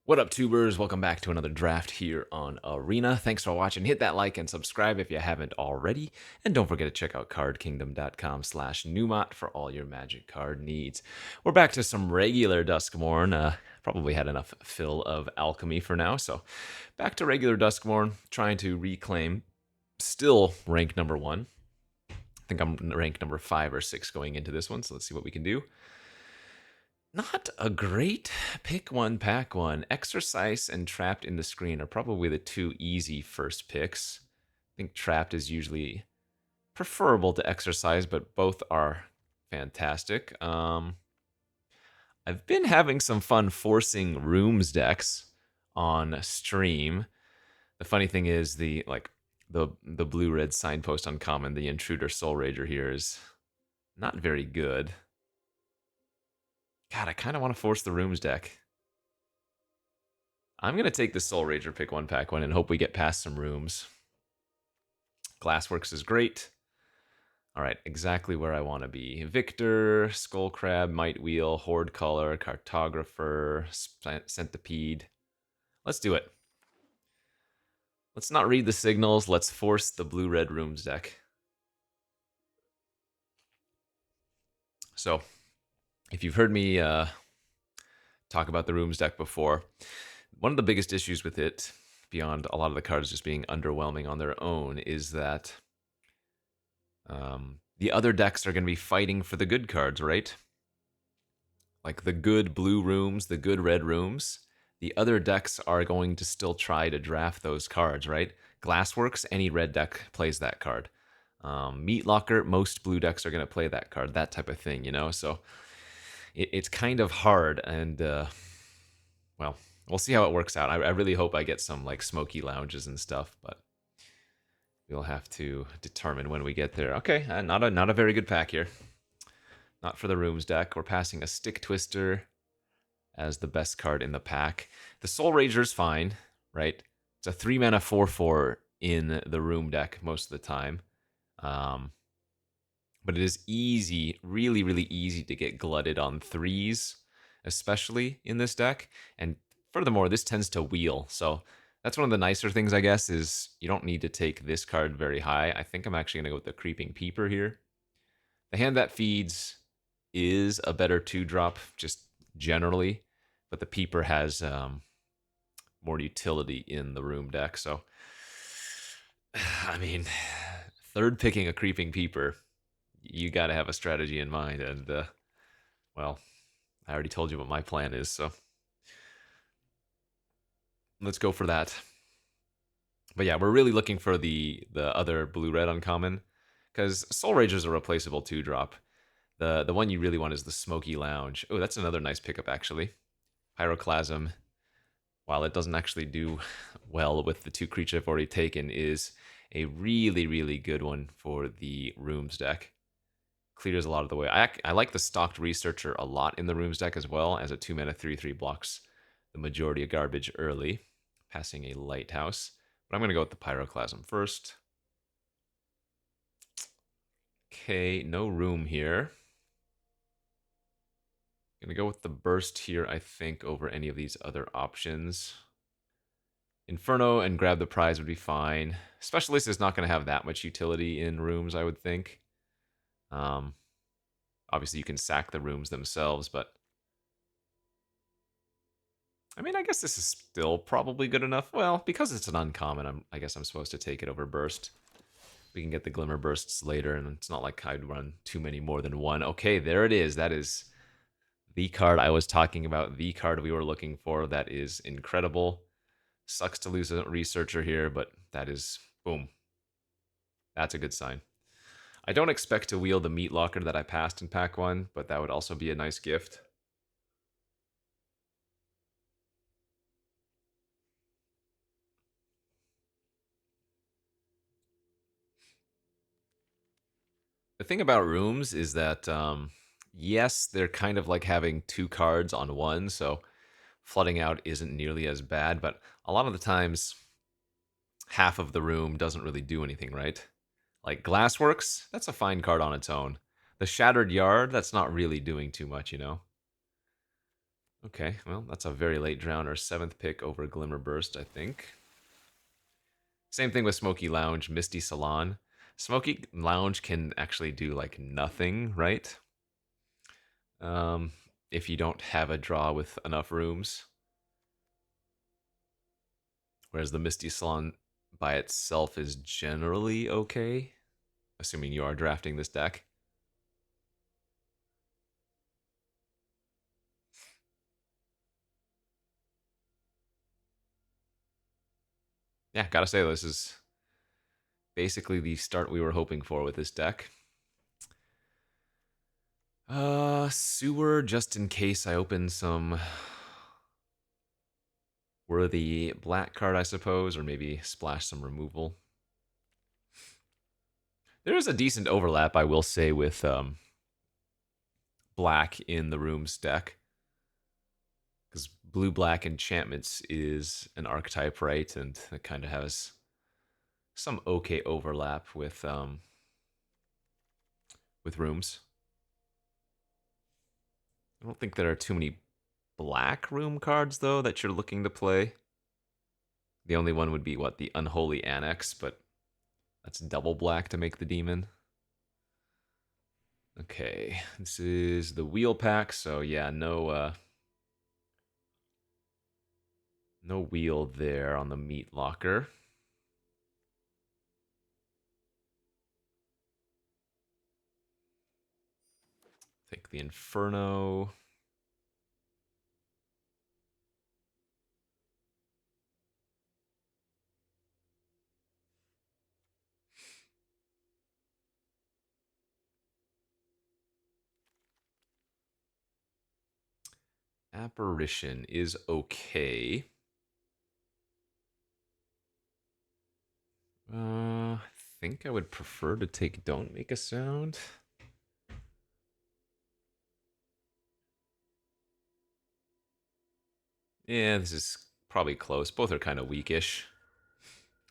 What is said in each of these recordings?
What up, tubers? Welcome back to another draft here on Arena. Thanks for watching. Hit that like and subscribe if you haven't already. And don't forget to check out cardkingdom.com/Numot for all your magic card needs. We're back to some regular Duskmourn. Probably had enough fill of alchemy for now. So back to regular Duskmourn, trying to reclaim still rank number 1. I think I'm rank number 5 or 6 going into this one. So let's see what we can do. Not a great pick one, pack one. Exercise and Trapped in the Screen are probably the two easy first picks. I think Trapped is usually preferable to Exercise, but both are fantastic. I've been having some fun forcing Rooms decks on stream. The funny thing is the blue-red signpost uncommon, the Intruder Soul Rager here is not very good. God, I kind of want to force the Rooms deck. I'm going to take the Soul Rager pick one, pack one, and hope we get past some Rooms. Glassworks is great. All right, exactly where I want to be. Victor, Skullcrab, Might Wheel, Horde Color, Cartographer, Centipede. Let's do it. Let's not read the signals. Let's force the blue-red Rooms deck. So, if you've heard me talk about the Rooms deck before, one of the biggest issues with it, beyond a lot of the cards just being underwhelming on their own, is that the other decks are going to be fighting for the good cards, right? Like the good blue Rooms, the good red Rooms. The other decks are going to still try to draft those cards, right? Glassworks, any red deck plays that card. Meat Locker, most blue decks are going to play that card, that type of thing, you know? So it's kind of hard, and, well, we'll see how it works out. I really hope I get some, like, smoky lounges and stuff, but we'll have to determine when we get there. Okay, not a very good pack here. Not for the Rooms deck. We're passing a Stick Twister as the best card in the pack. The Soul Rager's fine, right? It's a 3-mana 4/4 in the Room deck most of the time. But it is easy, really, really easy to get glutted on 3s, especially in this deck. And furthermore, this tends to wheel. So that's one of the nicer things, I guess, is you don't need to take this card very high. I think I'm actually going to go with the Creeping Peeper here. The Hand That Feeds is a better 2-drop, just generally. But the Peeper has more utility in the Room deck. So, I mean, third picking a Creeping Peeper, you got to have a strategy in mind. And, well, I already told you what my plan is, so let's go for that. But yeah, we're really looking for the other blue-red uncommon, because Soul Rager's a replaceable 2-drop. The one you really want is the Smoky Lounge. Oh, that's another nice pickup, actually. Pyroclasm, while it doesn't actually do well with the 2 creatures I've already taken, is a really, really good one for the Rooms deck. Clears a lot of the way. I like the Stalked Researcher a lot in the Rooms deck as well, as a 2-mana 3/3 blocks the majority of garbage early, passing a Lighthouse. But I'm going to go with the Pyroclasm first. Okay, no room here. Going to go with the Burst here, I think, over any of these other options. Inferno and Grab the Prize would be fine. Specialist is not going to have that much utility in Rooms, I would think. Obviously, you can sack the Rooms themselves, but I mean, I guess this is still probably good enough. Well, because it's an uncommon, I guess I'm supposed to take it over Burst. We can get the Glimmer Bursts later, and it's not like I'd run too many more than one. Okay, there it is. That is the card I was talking about, the card we were looking for. That is incredible. Sucks to lose a Researcher here, but that is, boom. That's a good sign. I don't expect to wheel the Meat Locker that I passed in pack 1, but that would also be a nice gift. The thing about Rooms is that, yes, they're kind of like having 2 cards on one, so flooding out isn't nearly as bad, but a lot of the times, half of the room doesn't really do anything, right? Like Glassworks, that's a fine card on its own. The Shattered Yard, that's not really doing too much, you know? Okay, well, that's a very late drowner. 7th pick over Glimmerburst, I think. Same thing with Smoky Lounge, Misty Salon. Smoky Lounge can actually do like nothing, right? Um, if you don't have a draw with enough rooms. Whereas the Misty Salon by itself is generally okay, assuming you are drafting this deck. Yeah, gotta say, this is basically the start we were hoping for with this deck. Sewer, just in case I open some worthy black card, I suppose, or maybe splash some removal. There is a decent overlap, I will say, with black in the Rooms deck. Because blue-black enchantments is an archetype, right? And it kind of has some okay overlap with Rooms. I don't think there are too many black room cards, though, that you're looking to play. The only one would be, what, the Unholy Annex, but that's double black to make the demon. Okay, this is the wheel pack, so yeah, no wheel there on the meat locker. Take the Inferno. Apparition is okay. I think I would prefer to take Don't Make a Sound. Yeah, this is probably close. Both are kind of weakish.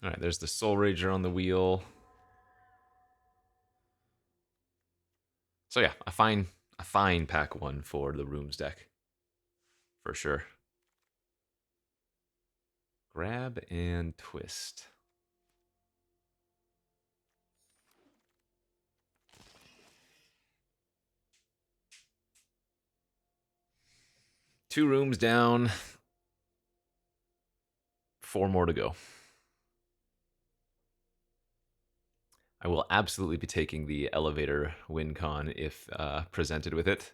All right, there's the Soul Rager on the wheel. So yeah, a fine pack one for the Rooms deck, for sure. Grab and twist. Two rooms down. 4 more to go. I will absolutely be taking the elevator win con if presented with it.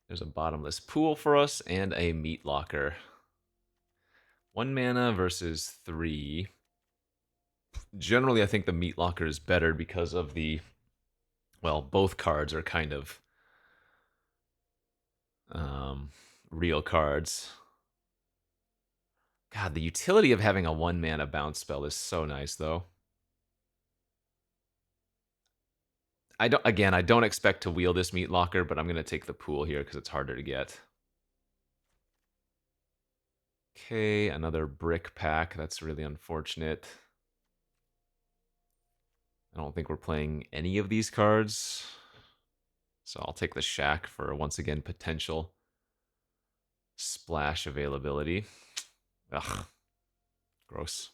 There's a bottomless pool for us and a meat locker. 1 mana versus 3. Generally, I think the meat locker is better because of the, well, both cards are kind of real cards. God, the utility of having a 1 mana bounce spell is so nice, though. I don't expect to wheel this meat locker, but I'm gonna take the pool here because it's harder to get. Okay, another brick pack. That's really unfortunate. I don't think we're playing any of these cards. So I'll take the Shack for, once again, potential splash availability. Ugh, gross.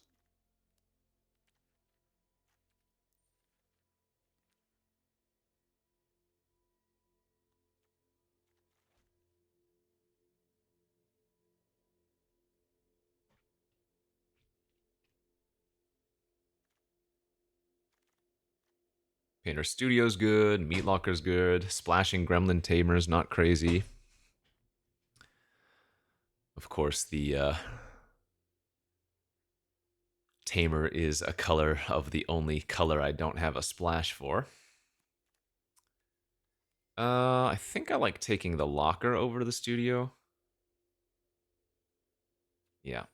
Painter Studio's good. Meat Locker's good. Splashing Gremlin Tamer's not crazy. Of course, the Tamer is a color of the only color I don't have a splash for. I think I like taking the Locker over the Studio. Yeah.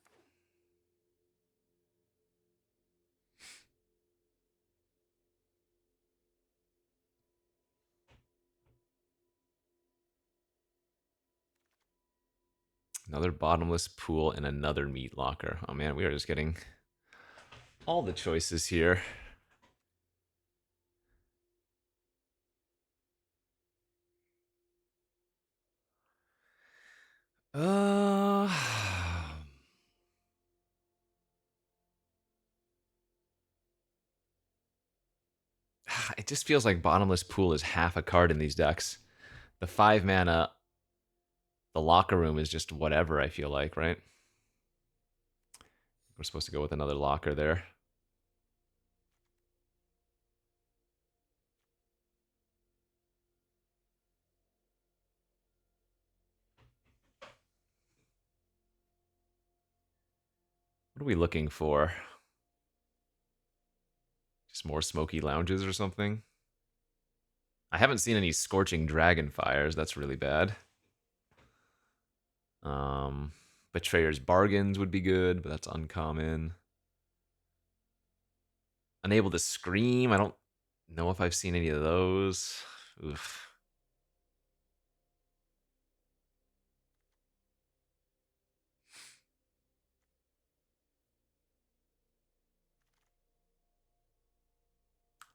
Another bottomless pool and another meat locker. Oh man, we are just getting all the choices here. it just feels like Bottomless Pool is half a card in these decks. The 5 mana, the Locker Room is just whatever, I feel like, right? We're supposed to go with another locker there. What are we looking for? Just more smoky lounges or something? I haven't seen any Scorching Dragonfires. That's really bad. Betrayer's Bargains would be good, but that's uncommon. Unable to Scream. I don't know if I've seen any of those. Oof.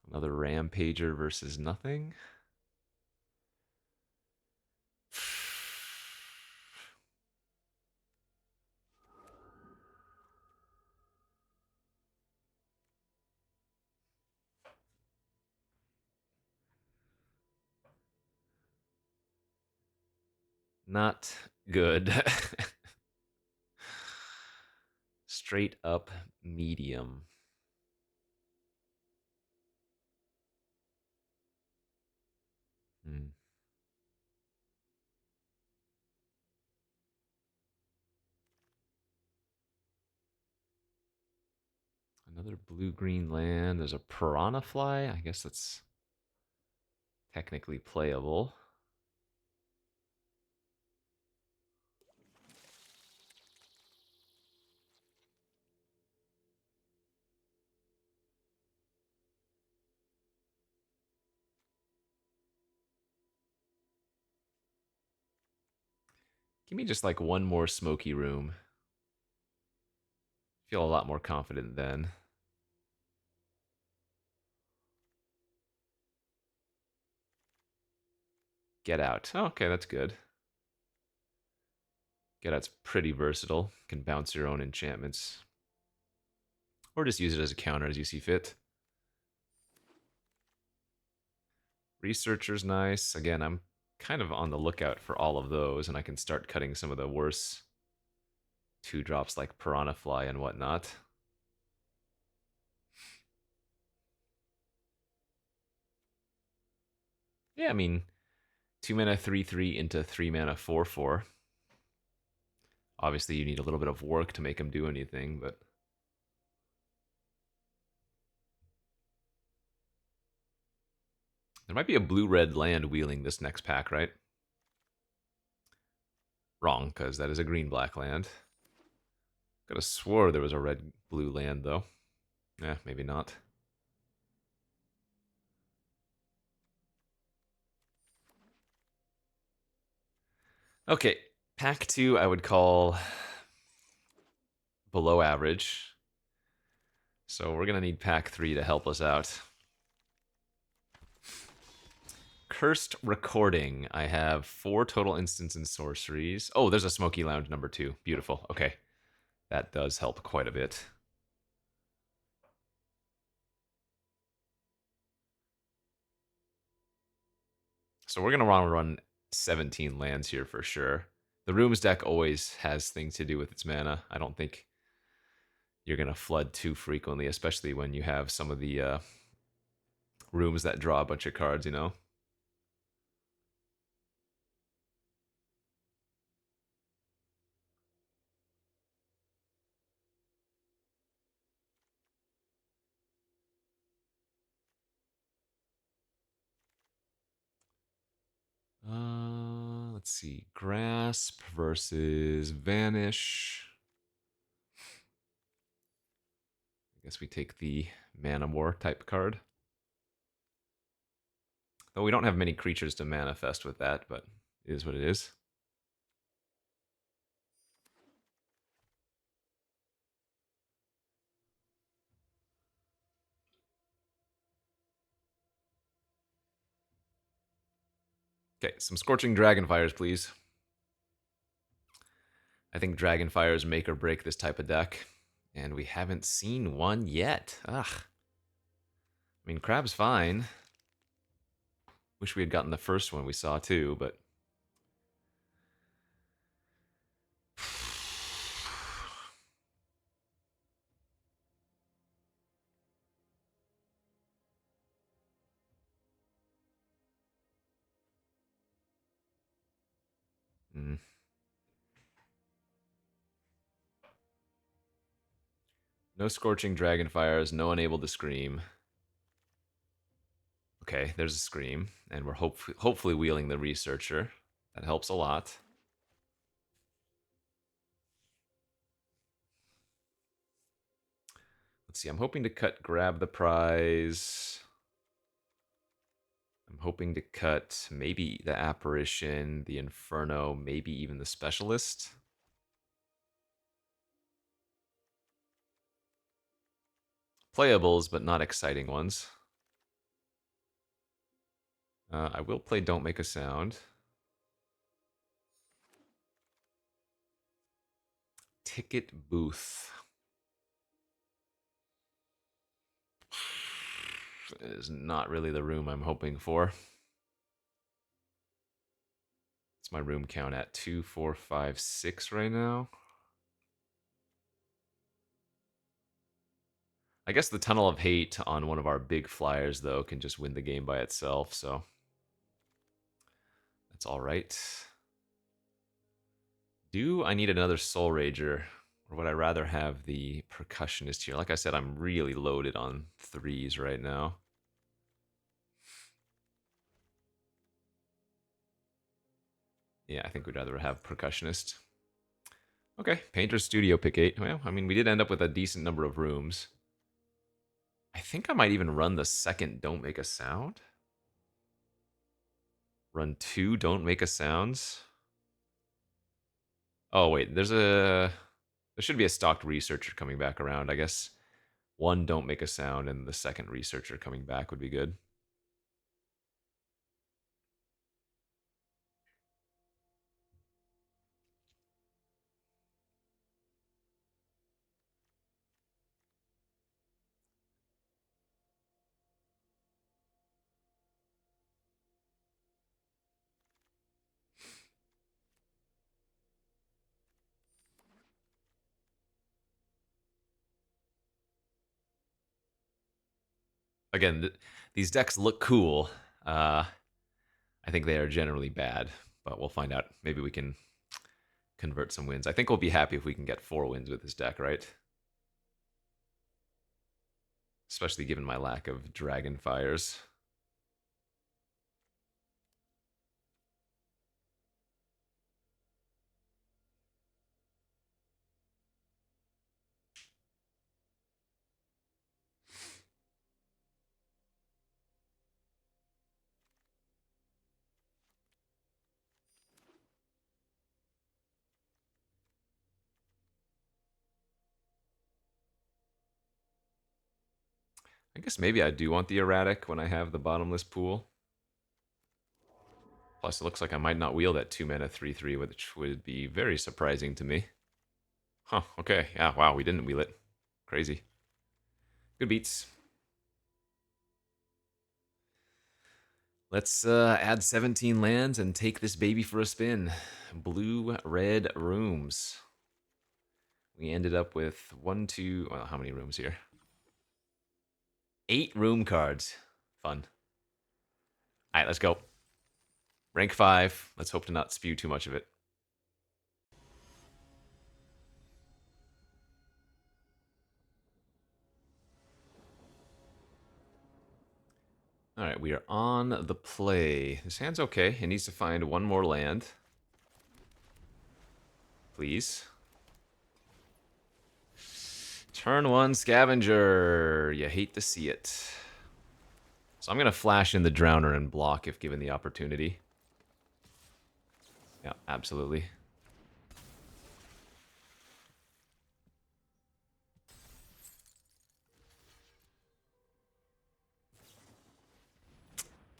Another Rampager versus nothing. Not good. Straight up medium. Hmm. Another blue-green land. There's a Piranha Fly. I guess that's technically playable. Give me just like one more smoky room. Feel a lot more confident then. Get Out. Oh, okay, that's good. Get Out's pretty versatile. Can bounce your own enchantments. Or just use it as a counter as you see fit. Researcher's nice. Again, I'm kind of on the lookout for all of those, and I can start cutting some of the worse 2-drops like Piranha Fly and whatnot. Yeah, I mean, 2 mana 3/3 into 3 mana 4/4. Obviously, you need a little bit of work to make them do anything, but there might be a blue-red land wheeling this next pack, right? Wrong, because that is a green-black land. Could have swore there was a red-blue land, though. Maybe not. Okay, pack 2 I would call below average. So we're going to need pack 3 to help us out. Cursed Recording. I have 4 total instants and sorceries. Oh, there's a Smoky Lounge number 2. Beautiful. Okay. That does help quite a bit. So we're going to want to run 17 lands here for sure. The Rooms deck always has things to do with its mana. I don't think you're going to flood too frequently, especially when you have some of the rooms that draw a bunch of cards, you know? Let's see. Grasp versus Vanish. I guess we take the Mana War type card. Though we don't have many creatures to manifest with that, but it is what it is. Okay, some Scorching Dragonfires, please. I think Dragonfires make or break this type of deck, and we haven't seen one yet. Ugh. I mean, Crab's fine. Wish we had gotten the first one we saw too, but mm. No scorching dragonfires, no unable to scream. Okay, there's a scream, and we're hopefully wheeling the researcher. That helps a lot. Let's see, I'm hoping to cut grab the prize. I'm hoping to cut maybe the apparition, the inferno, maybe even the specialist. Playables, but not exciting ones. I will play Don't Make a Sound. Ticket booth. Is not really the room I'm hoping for. It's my room count at 2, 4, 5, 6 right now. I guess the Tunnel of Hate on one of our big flyers, though, can just win the game by itself, so that's all right. Do I need another Soul Rager, or would I rather have the Percussionist here? Like I said, I'm really loaded on 3s right now. Yeah, I think we'd rather have Percussionist. Okay, Painter's Studio, pick 8. Well, I mean, we did end up with a decent number of rooms. I think I might even run the second Don't Make a Sound. Run 2 Don't Make a Sounds. Oh, wait, there should be a stocked researcher coming back around. I guess 1 Don't Make a Sound and the second researcher coming back would be good. Again, these decks look cool. I think they are generally bad, but we'll find out. Maybe we can convert some wins. I think we'll be happy if we can get 4 wins with this deck, right? Especially given my lack of Dragonfires. I guess maybe I do want the Erratic when I have the bottomless pool. Plus, it looks like I might not wheel that 2 mana 3/3, which would be very surprising to me. Huh, okay. Yeah, wow, we didn't wheel it. Crazy. Good beats. Let's add 17 lands and take this baby for a spin. Blue-red rooms. We ended up with 1, 2... Well, how many rooms here? 8 room cards. Fun. All right, let's go. Rank 5. Let's hope to not spew too much of it. All right, we are on the play. This hand's okay. It needs to find 1 more land. Please. Turn 1 Scavenger. You hate to see it. So I'm going to flash in the Drowner and block if given the opportunity. Yeah, absolutely.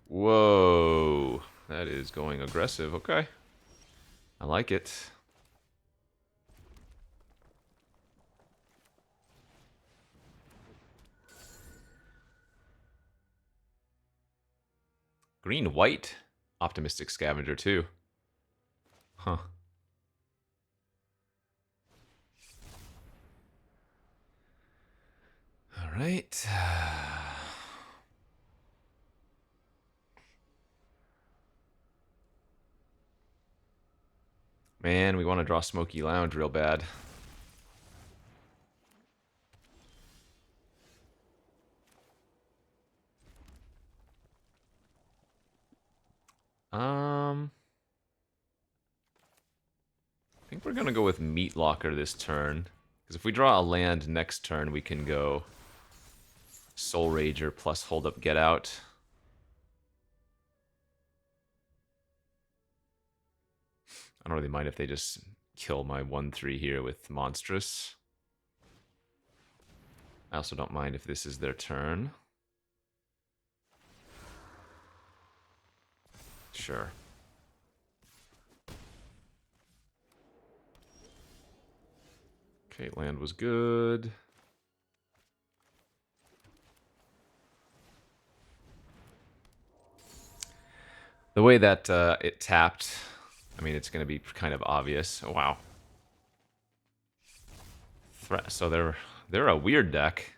Whoa. That is going aggressive. Okay. I like it. Green-white Optimistic Scavenger, too. Huh. All right. Man, we want to draw Smoky Lounge real bad. I think we're going to go with Meat Locker this turn. Because if we draw a land next turn, we can go Soul Rager plus Hold Up Get Out. I don't really mind if they just kill my 1/3 here with Monstrous. I also don't mind if this is their turn. Sure. Okay, land was good. The way that it tapped, I mean, it's going to be kind of obvious. Oh, wow. So they're a weird deck.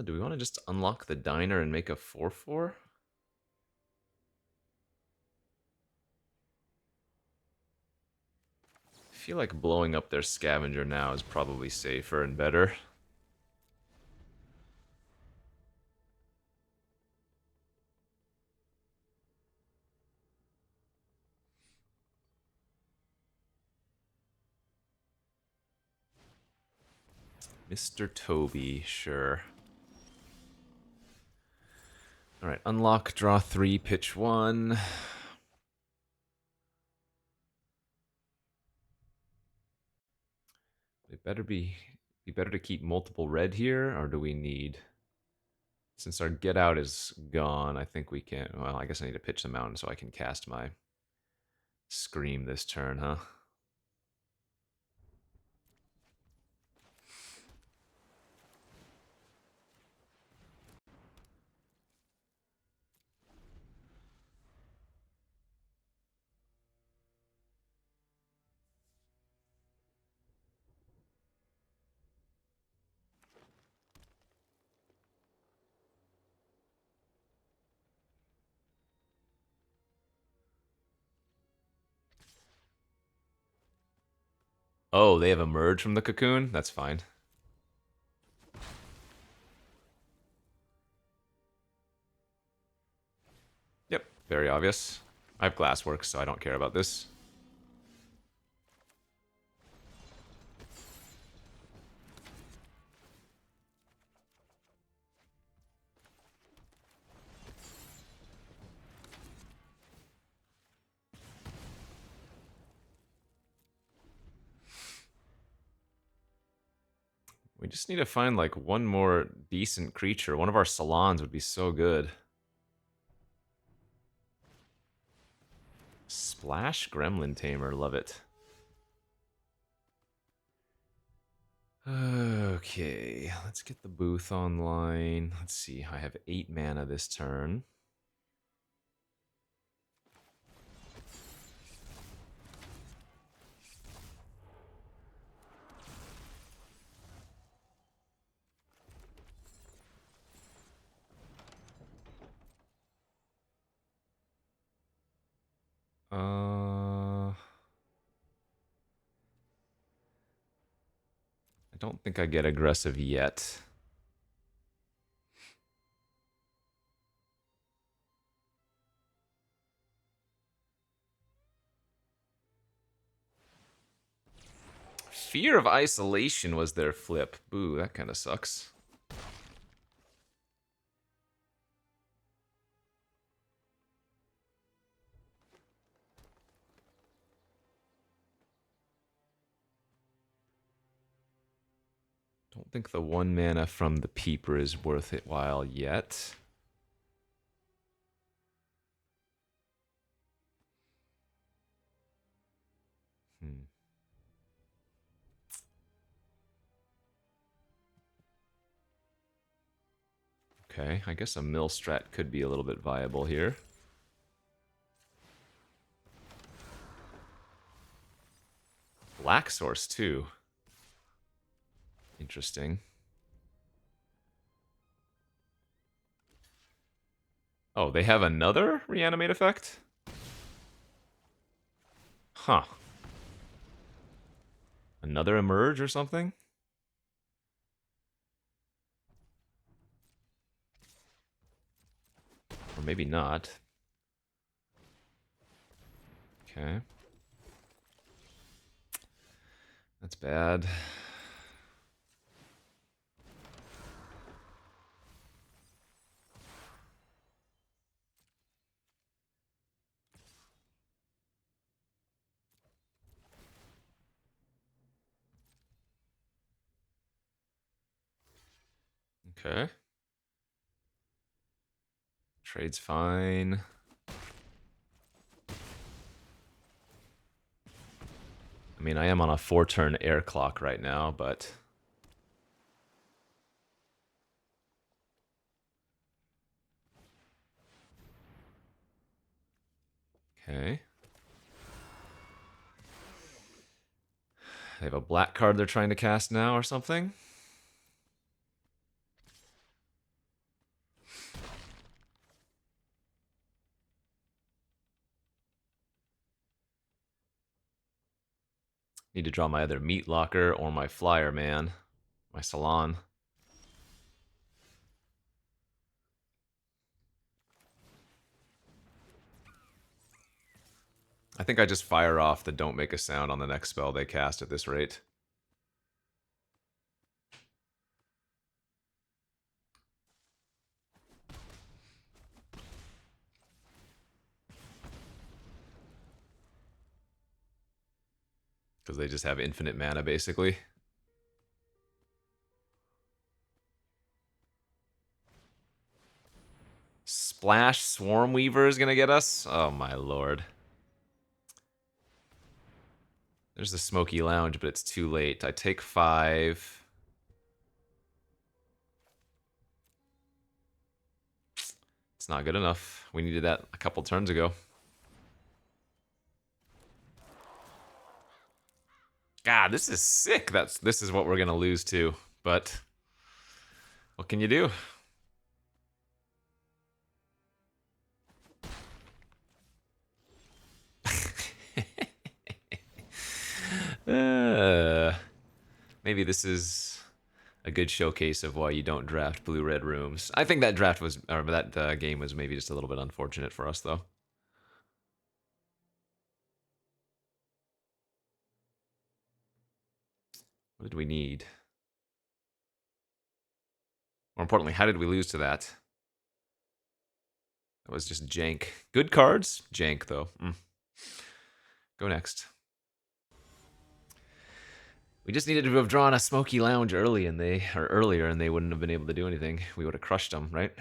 Do we want to just unlock the diner and make a 4/4? I feel like blowing up their scavenger now is probably safer and better. Mr. Toby, sure. Alright, unlock, draw 3, pitch 1. It better be better to keep multiple red here, or do we need... Since our get out is gone, I think we can... Well, I guess I need to pitch the mountain so I can cast my Scream this turn, huh? Oh, they have emerged from the cocoon? That's fine. Yep, very obvious. I have Glassworks, so I don't care about this. We just need to find, like, one more decent creature. One of our salons would be so good. Splash Gremlin Tamer, love it. Okay, let's get the booth online. Let's see, I have 8 mana this turn. I don't think I get aggressive yet. Fear of Isolation was their flip. Boo, that kind of sucks. Don't think the 1 mana from the Peeper is worth it while yet. Okay, I guess a mill strat could be a little bit viable here. Black source too. Interesting. Oh, they have another reanimate effect? Huh. Another emerge or something? Or maybe not. Okay. That's bad. Okay. Trade's fine. I mean, I am on a 4-turn air clock right now, but... Okay. They have a black card they're trying to cast now or something? Need to draw my other meat locker or my flyer, man. My salon. I think I just fire off the don't make a sound on the next spell they cast at this rate. Because they just have infinite mana, basically. Splash Swarm Weaver is going to get us? Oh my lord. There's the Smoky Lounge, but it's too late. I take 5. It's not good enough. We needed that a couple turns ago. God, this is sick. This is what we're going to lose to. But what can you do? Maybe this is a good showcase of why you don't draft blue-red rooms. I think that draft was, or that game was maybe just a little bit unfortunate for us, though. What did we need? More importantly, how did we lose to that? That was just jank. Good cards, jank though. Go next. We just needed to have drawn a Smoky Lounge earlier, and they wouldn't have been able to do anything. We would have crushed them, right?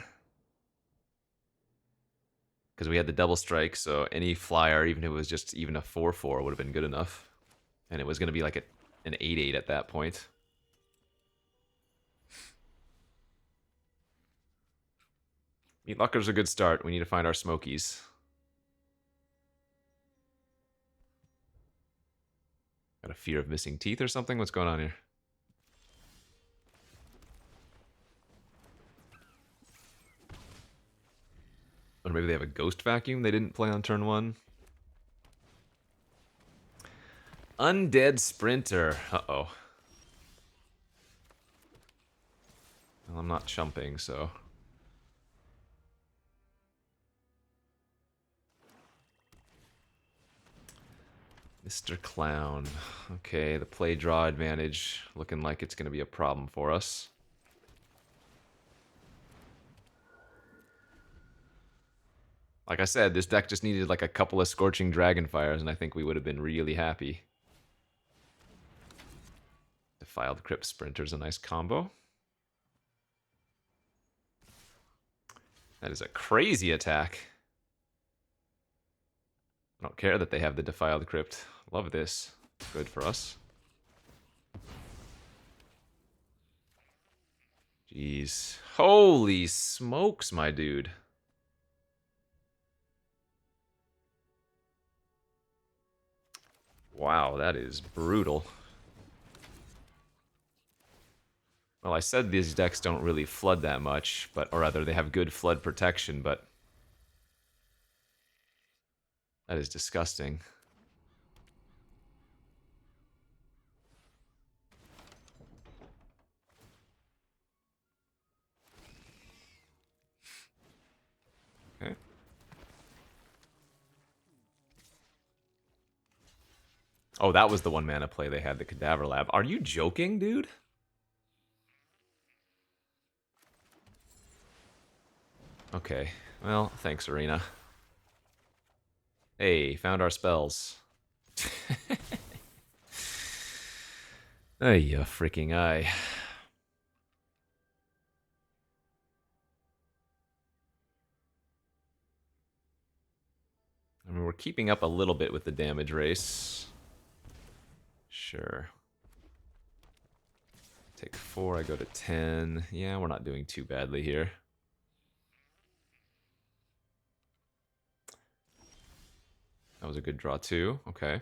Because we had the double strike, so any flyer, even if it was just even a 4/4, would have been good enough. And it was going to be like an 8/8 at that point. Meat Locker's a good start. We need to find our Smokies. Got a fear of missing teeth or something? What's going on here? Or maybe they have a Ghost Vacuum they didn't play on turn 1. Undead Sprinter. Uh-oh. Well, I'm not chumping, so... Mr. Clown. Okay, the play draw advantage looking like it's going to be a problem for us. Like I said, this deck just needed like a couple of Scorching Dragonfires, and I think we would have been really happy. Defiled Crypt Sprinter's a nice combo. That is a crazy attack. I don't care that they have the Defiled Crypt. Love this. Good for us. Jeez. Holy smokes, my dude. Wow, that is brutal. Well, I said these decks don't really flood that much, or rather, they have good flood protection, but that is disgusting. Okay. Oh, that was the 1-mana play they had, the Cadaver Lab. Are you joking, dude? Okay. Well, thanks, Arena. Hey, found our spells. Ay, ya freaking eye. I mean, we're keeping up a little bit with the damage race. Sure. Take 4, I go to 10. Yeah, we're not doing too badly here. That was a good draw, too. Okay.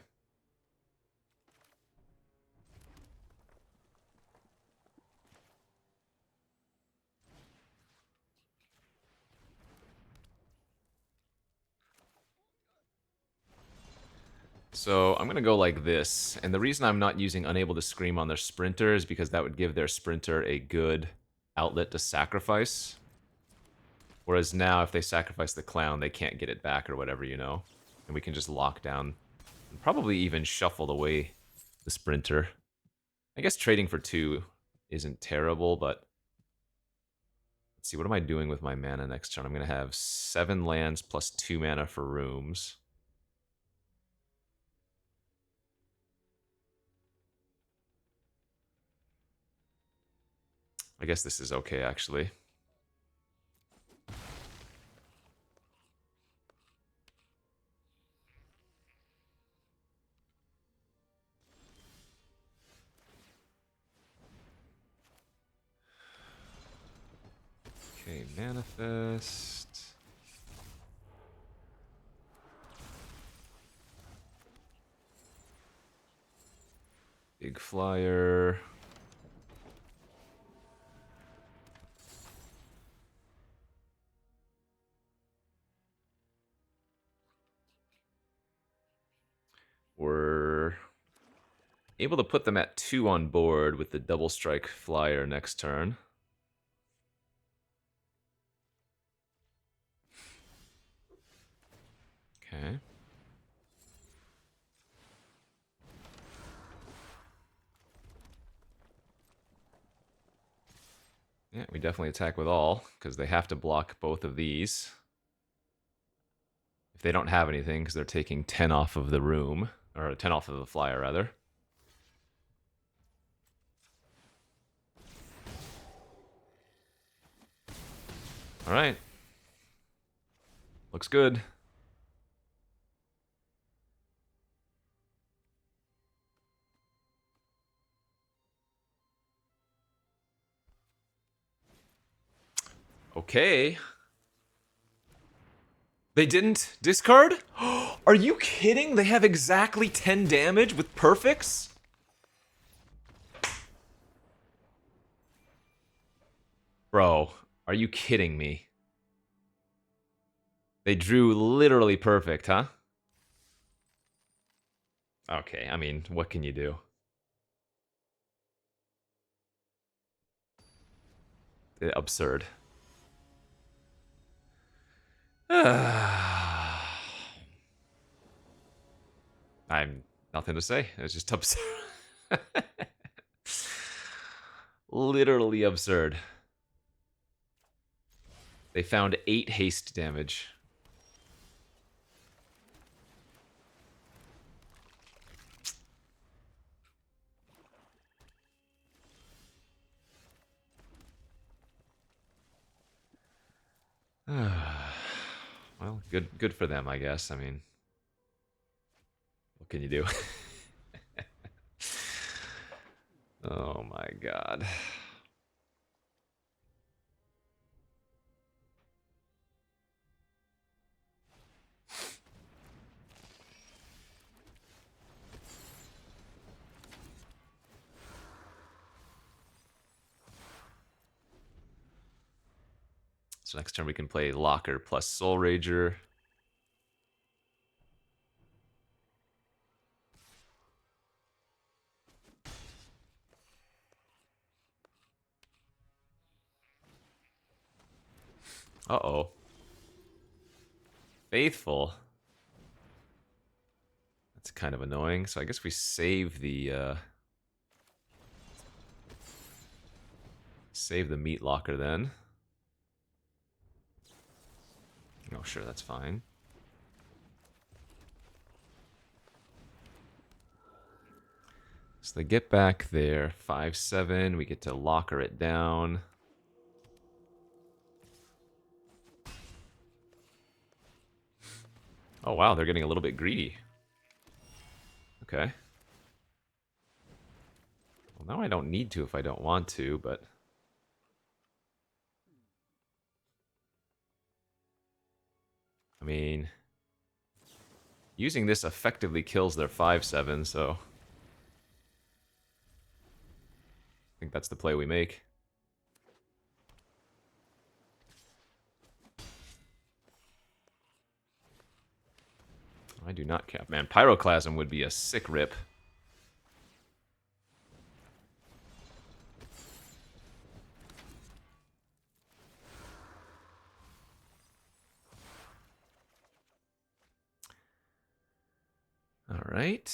So I'm going to go like this. And the reason I'm not using Unable to Scream on their Sprinter is because that would give their Sprinter a good outlet to sacrifice. Whereas now, if they sacrifice the Clown, they can't get it back or whatever, you know? And we can just lock down and probably even shuffle away the Sprinter. I guess trading for 2 isn't terrible, but let's see, what am I doing with my mana next turn? I'm going to have 7 lands plus 2 mana for rooms. I guess this is okay, actually. Okay, Manifest. Big Flyer. We're able to put them at 2 on board with the Double Strike Flyer next turn. Okay. Yeah, we definitely attack with all, because they have to block both of these. If they don't have anything, because they're taking 10 off of the room, or 10 off of the flyer, rather. Alright. Looks good. Okay. They didn't discard? Are you kidding? They have exactly 10 damage with perfects? Bro, are you kidding me? They drew literally perfect, huh? Okay, I mean, what can you do? Absurd. I'm nothing to say. It's just absurd. Literally absurd. They found 8 haste damage. Well, good for them, I guess. I mean, what can you do? Oh my god. So next turn we can play Locker plus Soul Rager. Uh-oh. Faithful. That's kind of annoying. So I guess we save the meat locker then. Oh, sure, that's fine. So they get back there. 5/7. We get to locker it down. Oh, wow, they're getting a little bit greedy. Okay. Well, now I don't need to if I don't want to, but... I mean... using this effectively kills their 5/7, so... I think that's the play we make. I do not cap. Man, Pyroclasm would be a sick rip. All right.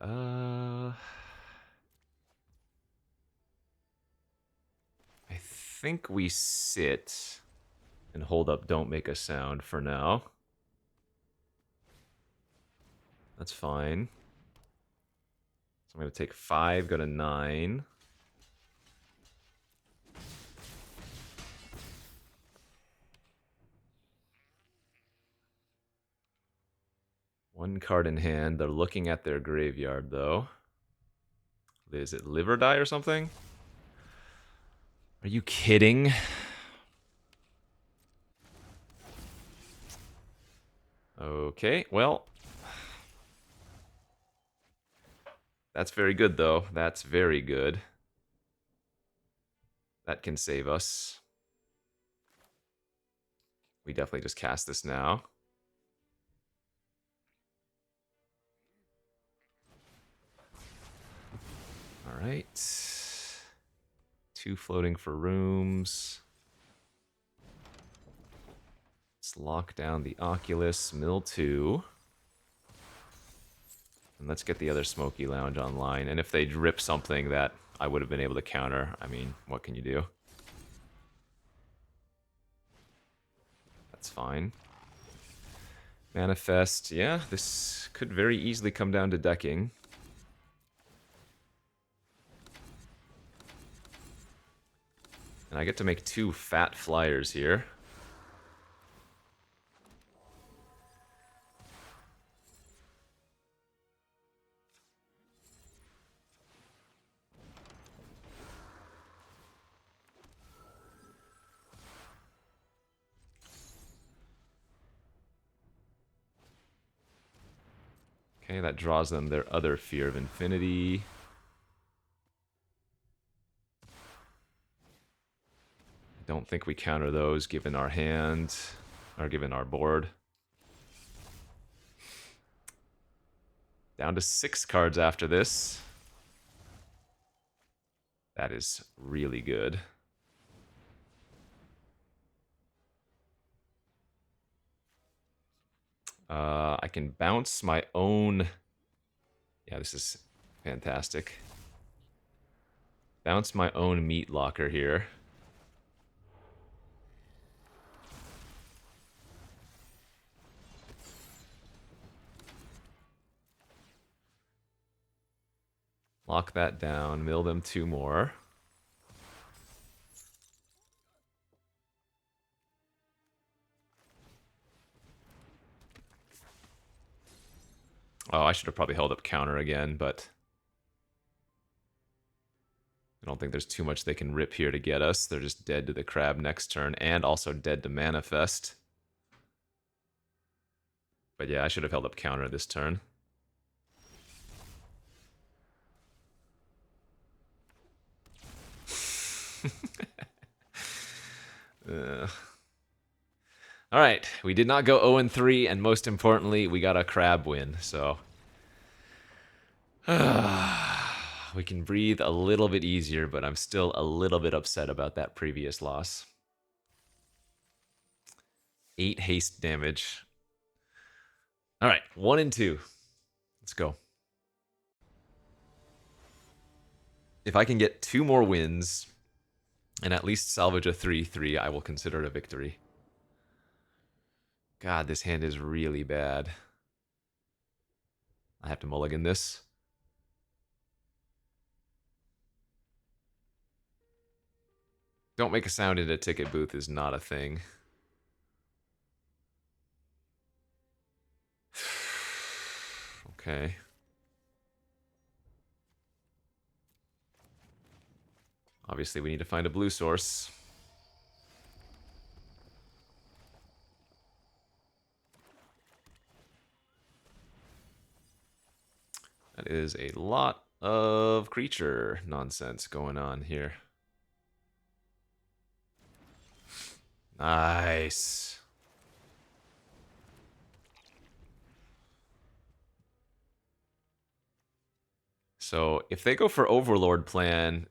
I think we sit and hold up don't make a sound for now. That's fine. So I'm going to take 5, go to 9. One card in hand. They're looking at their graveyard, though. Is it live or die or something? Are you kidding? Okay, well... that's very good, though. That's very good. That can save us. We definitely just cast this now. All right. 2 floating for rooms. Let's lock down the Oculus, mill 2. And let's get the other Smoky Lounge online. And if they rip something that I would have been able to counter, I mean, what can you do? That's fine. Manifest, yeah, this could very easily come down to decking. And I get to make 2 fat flyers here. Okay, that draws them their other Fear of Infinity. Don't think we counter those given our hand, or given our board. Down to 6 cards after this. That is really good. I can bounce my own... yeah, this is fantastic. Bounce my own meat locker here. Lock that down, mill them 2 more. Oh, I should have probably held up counter again, but... I don't think there's too much they can rip here to get us. They're just dead to the crab next turn, and also dead to manifest. But yeah, I should have held up counter this turn. All right, we did not go 0-3, and most importantly, we got a crab win, so we can breathe a little bit easier, but I'm still a little bit upset about that previous loss. 8 haste damage. All right, 1 and 2. Let's go. If I can get 2 more wins and at least salvage a 3-3, I will consider it a victory. God, this hand is really bad. I have to mulligan this. Don't make a sound in a ticket booth is not a thing. Okay. Obviously, we need to find a blue source. That is a lot of creature nonsense going on here. Nice. So if they go for Overlord plan,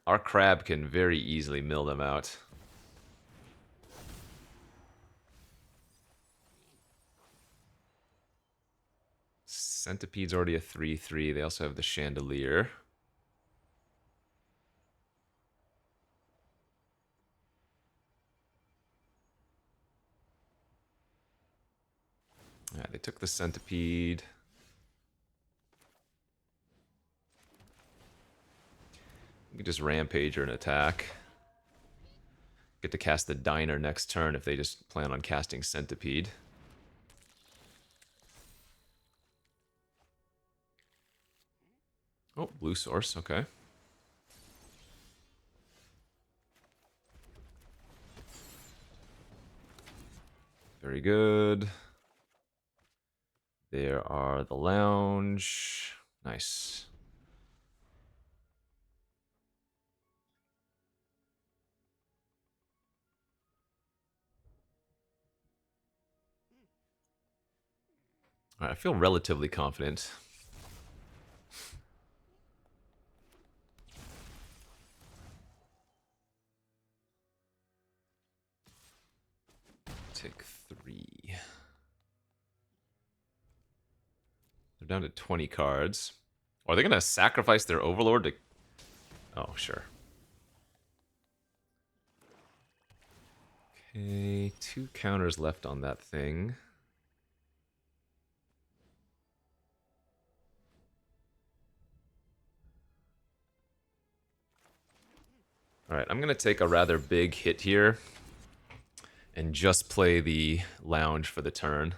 our crab can very easily mill them out. Centipede's already a 3-3. They also have the Chandelier. Yeah, they took the Centipede. We can just Rampage or an attack. Get to cast the Diner next turn if they just plan on casting Centipede. Oh, blue source, okay. Very good. There are the lounge. Nice. All right, I feel relatively confident. Take 3. They're down to 20 cards. Are they going to sacrifice their Overlord to... Oh, sure. Okay, 2 counters left on that thing. Alright, I'm going to take a rather big hit here and just play the lounge for the turn.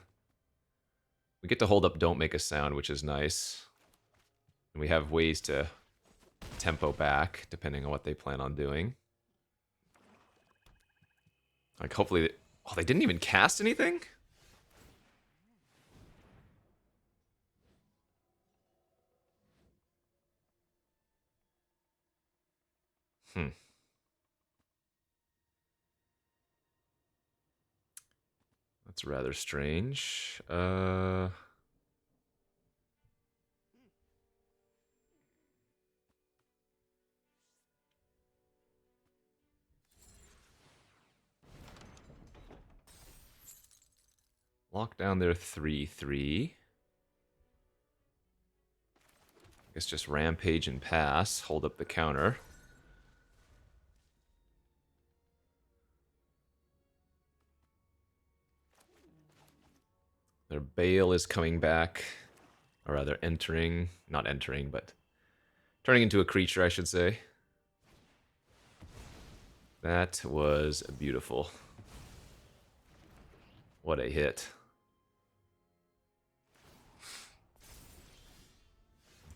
We get to hold up Don't Make a Sound, which is nice. And we have ways to tempo back, depending on what they plan on doing. Like, hopefully... Oh, they didn't even cast anything? That's rather strange. Lock down their 3-3. I guess just Rampage and pass. Hold up the counter. Their Bale is coming back. Or rather entering. Not entering, but turning into a creature, I should say. That was beautiful. What a hit.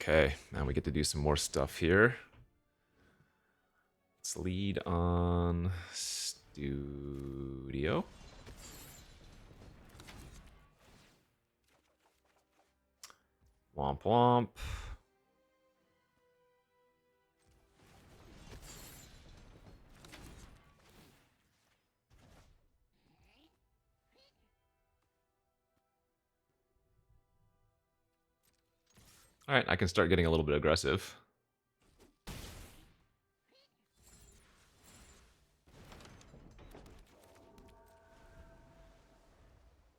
Okay, now we get to do some more stuff here. Let's lead on Studio. Womp womp. Alright, I can start getting a little bit aggressive.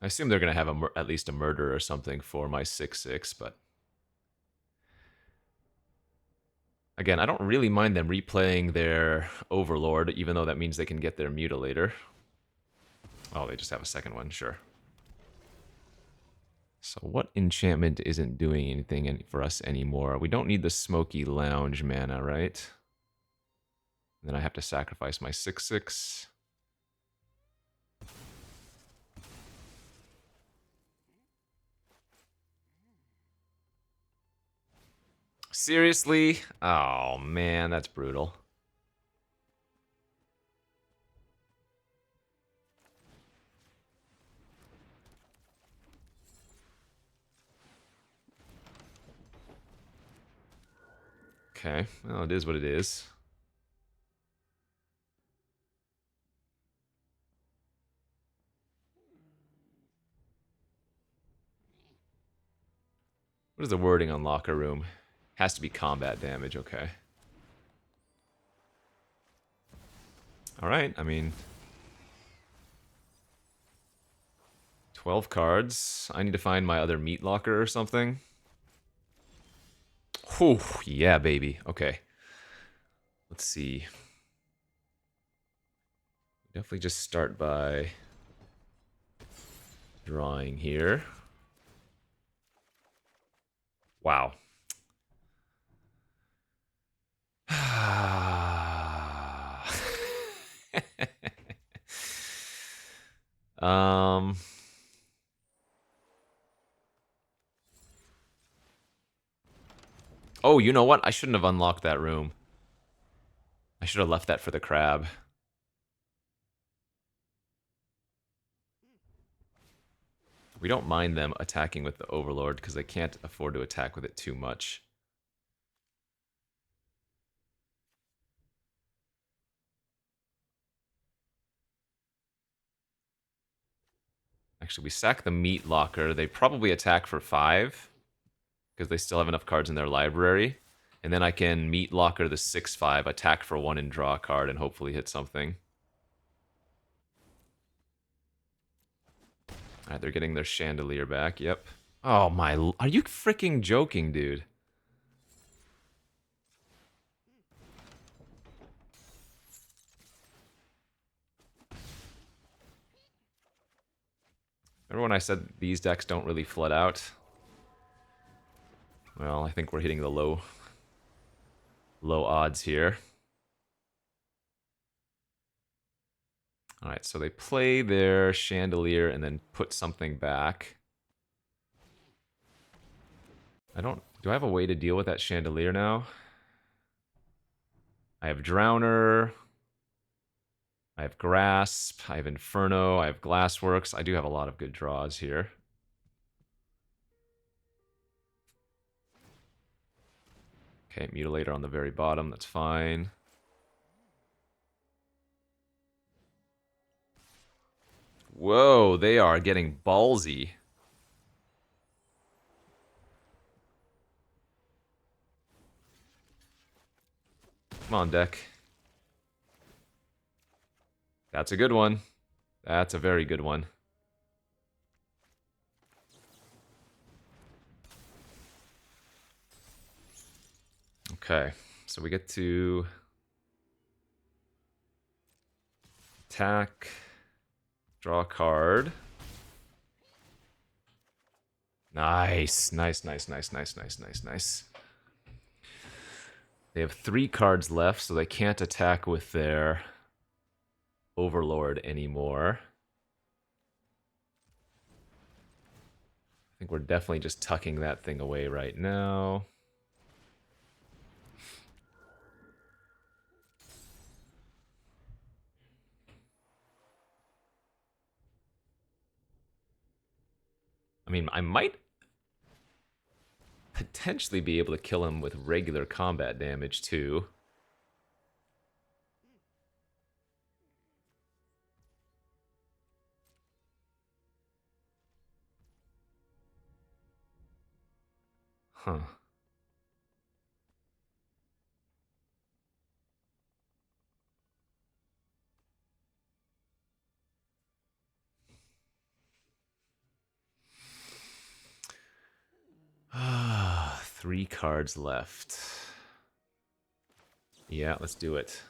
I assume they're going to have at least a murder or something for my 6/6, but... Again, I don't really mind them replaying their Overlord, even though that means they can get their Mutilator. Oh, they just have a second one, sure. So what enchantment isn't doing anything for us anymore? We don't need the Smoky Lounge mana, right? Then I have to sacrifice my 6/6. Seriously? Oh, man, that's brutal. Okay, well, it is what it is. What is the wording on Locker Room? Has to be combat damage, okay. Alright, I mean... 12 cards. I need to find my other meat locker or something. Whew, yeah, baby. Okay. Let's see. Definitely just start by drawing here. Wow. um... Oh, you know what? I shouldn't have unlocked that room. I should have left that for the crab. We don't mind them attacking with the Overlord because they can't afford to attack with it too much. Actually, we sack the meat locker. They probably attack for 5 because they still have enough cards in their library. And then I can meat locker the 6/5, attack for 1 and draw a card and hopefully hit something. Alright, they're getting their chandelier back. Yep. Oh my... Are you freaking joking, dude? Remember when I said these decks don't really flood out? Well, I think we're hitting the low odds here. Alright, so they play their chandelier and then put something back. Do I have a way to deal with that chandelier now? I have Drowner. I have Grasp. I have Inferno. I have Glassworks. I do have a lot of good draws here. Okay, Mutilator on the very bottom. That's fine. Whoa, they are getting ballsy. Come on, deck. That's a good one. That's a very good one. Okay, so we get to attack, draw a card. Nice, nice, nice, nice, nice, nice, nice, nice. They have 3 cards left, so they can't attack with their Overlord anymore. I think we're definitely just tucking that thing away right now. I mean, I might potentially be able to kill him with regular combat damage, too. Huh. 3 cards left. Yeah, let's do it.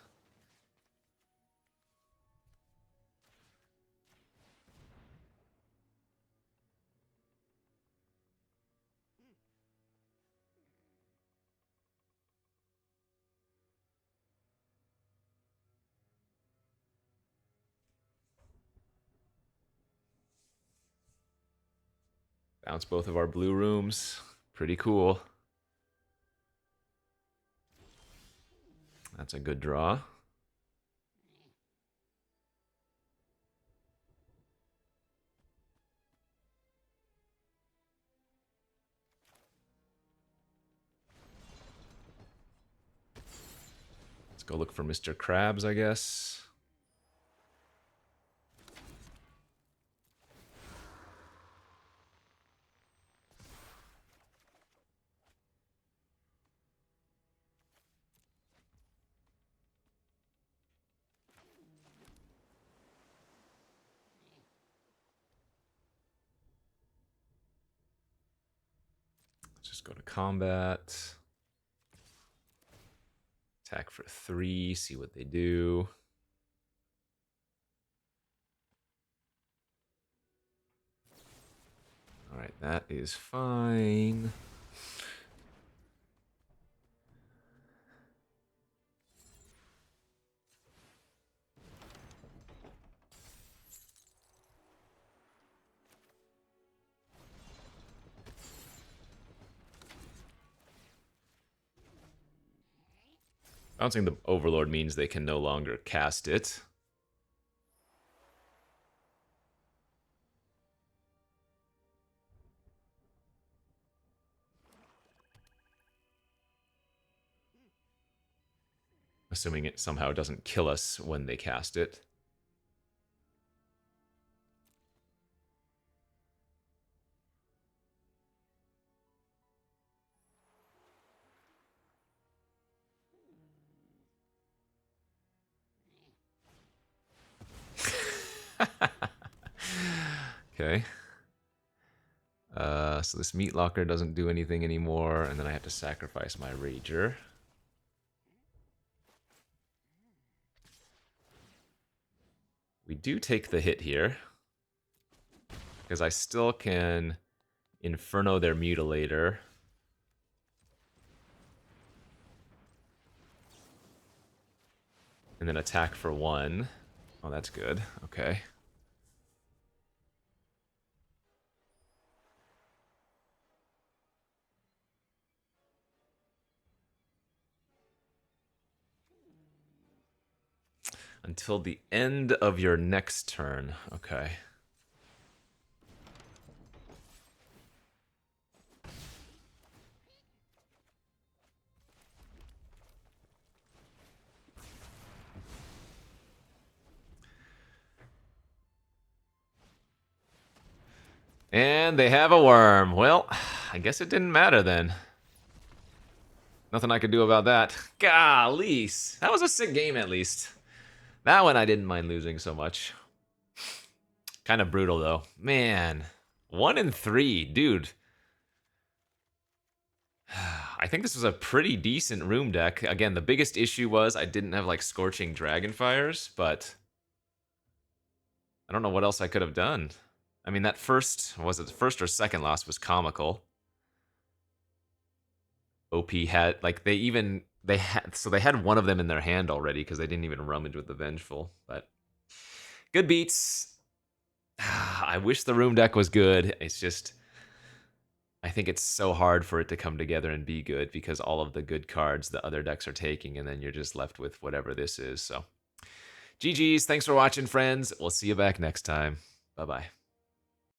Bounce both of our blue rooms. Pretty cool. That's a good draw. Let's go look for Mr. Krabs, I guess. Let's just go to combat. Attack for 3, see what they do. Alright, that is fine. Bouncing the Overlord means they can no longer cast it. Assuming it somehow doesn't kill us when they cast it. Okay. So this Meat Locker doesn't do anything anymore, and then I have to sacrifice my Rager. We do take the hit here, because I still can Inferno their Mutilator. And then attack for 1. Oh, that's good. Okay. Until the end of your next turn. Okay. And they have a worm. Well, I guess it didn't matter then. Nothing I could do about that. Golly. That was a sick game, at least. That one I didn't mind losing so much. Kind of brutal, though. Man. 1 and 3. Dude. I think this was a pretty decent room deck. Again, the biggest issue was I didn't have, like, Scorching Dragonfires, but I don't know what else I could have done. I mean, that first, was it the first or second loss was comical. OP had, like, they had one of them in their hand already because they didn't even rummage with the Vengeful, but good beats. I wish the room deck was good. It's just, I think it's so hard for it to come together and be good because all of the good cards the other decks are taking, and then you're just left with whatever this is. So, GG's. Thanks for watching, friends. We'll see you back next time. Bye-bye.